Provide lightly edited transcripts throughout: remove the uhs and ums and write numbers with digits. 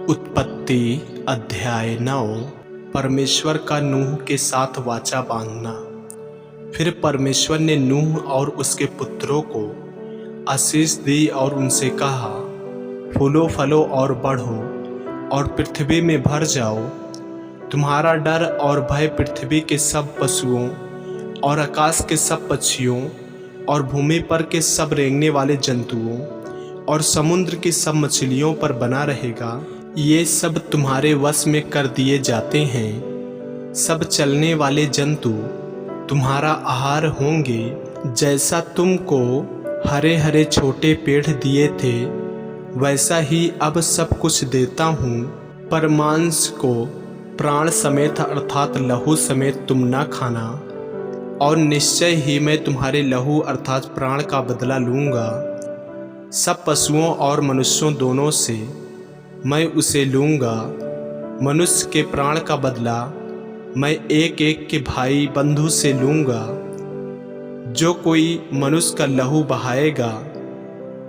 उत्पत्ति अध्याय 9। परमेश्वर का नूह के साथ वाचा बांधना। फिर परमेश्वर ने नूह और उसके पुत्रों को आशीष दी और उनसे कहा, फूलो फलो और बढ़ो और पृथ्वी में भर जाओ। तुम्हारा डर और भय पृथ्वी के सब पशुओं और आकाश के सब पक्षियों और भूमि पर के सब रेंगने वाले जंतुओं और समुद्र की सब मछलियों पर बना रहेगा। ये सब तुम्हारे वश में कर दिए जाते हैं। सब चलने वाले जंतु तुम्हारा आहार होंगे। जैसा तुमको हरे हरे छोटे पेड़ दिए थे, वैसा ही अब सब कुछ देता हूँ। पर मांस को प्राण समेत अर्थात लहू समेत तुम न खाना, और निश्चय ही मैं तुम्हारे लहू अर्थात प्राण का बदला लूँगा। सब पशुओं और मनुष्यों दोनों से मैं उसे लूँगा। मनुष्य के प्राण का बदला मैं एक एक के भाई बंधु से लूँगा। जो कोई मनुष्य का लहू बहाएगा,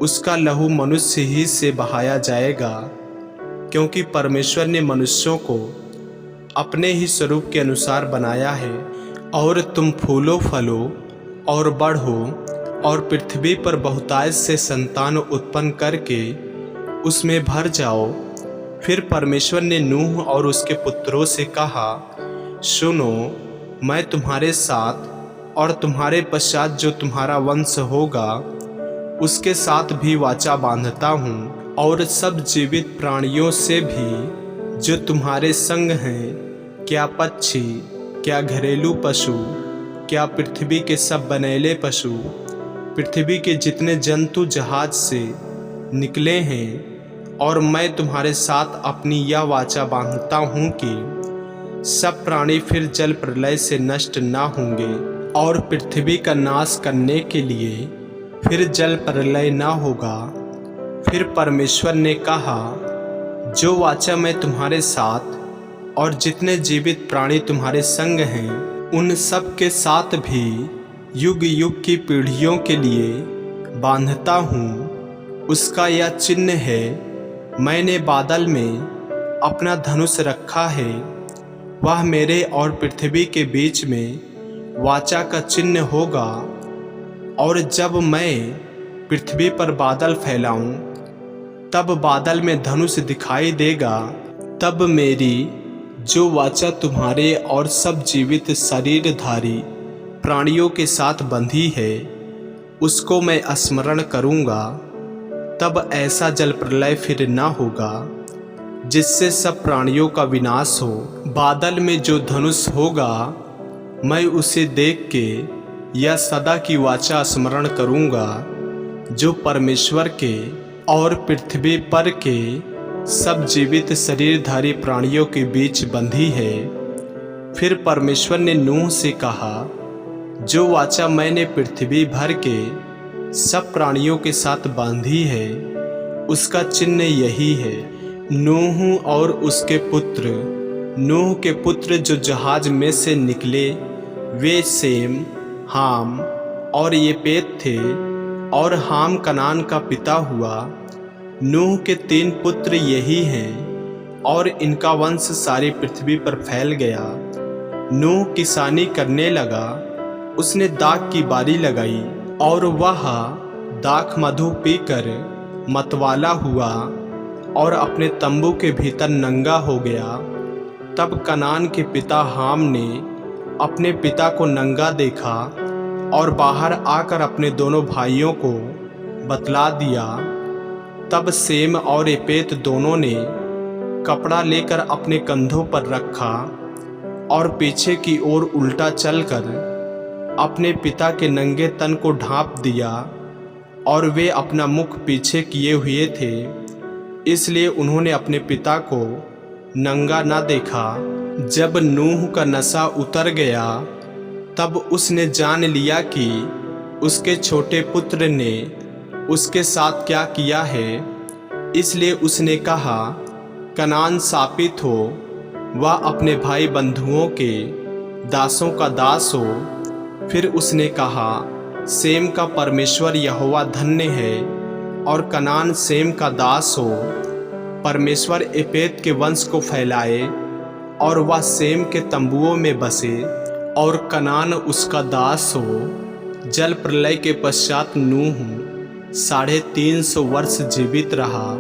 उसका लहू मनुष्य ही से बहाया जाएगा, क्योंकि परमेश्वर ने मनुष्यों को अपने ही स्वरूप के अनुसार बनाया है। और तुम फूलो फलो और बढ़ो और पृथ्वी पर बहुतायत से संतान उत्पन्न करके उसमें भर जाओ। फिर परमेश्वर ने नूह और उसके पुत्रों से कहा, सुनो, मैं तुम्हारे साथ और तुम्हारे पश्चात जो तुम्हारा वंश होगा उसके साथ भी वाचा बांधता हूँ, और सब जीवित प्राणियों से भी जो तुम्हारे संग हैं, क्या पक्षी, क्या घरेलू पशु, क्या पृथ्वी के सब बनेले पशु, पृथ्वी के जितने जंतु जहाज से निकले हैं। और मैं तुम्हारे साथ अपनी यह वाचा बांधता हूँ कि सब प्राणी फिर जल प्रलय से नष्ट न होंगे, और पृथ्वी का नाश करने के लिए फिर जल प्रलय न होगा। फिर परमेश्वर ने कहा, जो वाचा मैं तुम्हारे साथ और जितने जीवित प्राणी तुम्हारे संग हैं, उन सब के साथ भी युग युग की पीढ़ियों के लिए बांधता हूँ, उसका यह चिन्ह है, मैंने बादल में अपना धनुष रखा है। वह मेरे और पृथ्वी के बीच में वाचा का चिन्ह होगा। और जब मैं पृथ्वी पर बादल फैलाऊं, तब बादल में धनुष दिखाई देगा। तब मेरी जो वाचा तुम्हारे और सब जीवित शरीरधारी प्राणियों के साथ बंधी है, उसको मैं स्मरण करूँगा। तब ऐसा जल प्रलय फिर न होगा जिससे सब प्राणियों का विनाश हो। बादल में जो धनुष होगा, मैं उसे देख के यह सदा की वाचा स्मरण करूँगा, जो परमेश्वर के और पृथ्वी पर के सब जीवित शरीरधारी प्राणियों के बीच बंधी है। फिर परमेश्वर ने नूह से कहा, जो वाचा मैंने पृथ्वी भर के सब प्राणियों के साथ बांधी है, उसका चिन्ह यही है। नूह और उसके पुत्र, नूह के पुत्र जो जहाज में से निकले, वे सेम, हाम और येपेत थे, और हाम कनान का पिता हुआ। नूह के 3 पुत्र यही हैं, और इनका वंश सारी पृथ्वी पर फैल गया। नूह किसानी करने लगा, उसने दाख की बारी लगाई, और वह दाख मधु पीकर मतवाला हुआ और अपने तंबू के भीतर नंगा हो गया। तब कनान के पिता हाम ने अपने पिता को नंगा देखा और बाहर आकर अपने दोनों भाइयों को बतला दिया। तब सेम और येपेत दोनों ने कपड़ा लेकर अपने कंधों पर रखा और पीछे की ओर उल्टा चलकर अपने पिता के नंगे तन को ढांप दिया। और वे अपना मुख पीछे किए हुए थे, इसलिए उन्होंने अपने पिता को नंगा न देखा। जब नूह का नशा उतर गया, तब उसने जान लिया कि उसके छोटे पुत्र ने उसके साथ क्या किया है। इसलिए उसने कहा, कनान शापित हो, वह अपने भाई बंधुओं के दासों का दास हो। फिर उसने कहा, सेम का परमेश्वर यहोवा धन्य है, और कनान सेम का दास हो। परमेश्वर एपेत के वंश को फैलाए और वह सेम के तंबुओं में बसे और कनान उसका दास हो। जल प्रलय के पश्चात नूह 350 वर्ष जीवित रहा।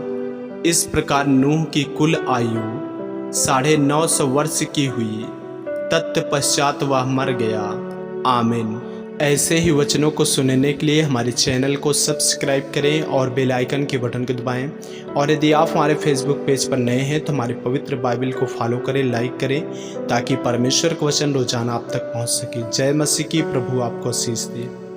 इस प्रकार नूह की कुल आयु 950 वर्ष की हुई। तत्पश्चात वह मर गया। आमीन। ऐसे ही वचनों को सुनने के लिए हमारे चैनल को सब्सक्राइब करें और बेल आइकन के बटन को दबाएं। और यदि आप हमारे फेसबुक पेज पर नए हैं तो हमारे पवित्र बाइबल को फॉलो करें, लाइक करें, ताकि परमेश्वर का वचन रोजाना आप तक पहुंच सके। जय मसीह की। प्रभु आपको आशीष दे।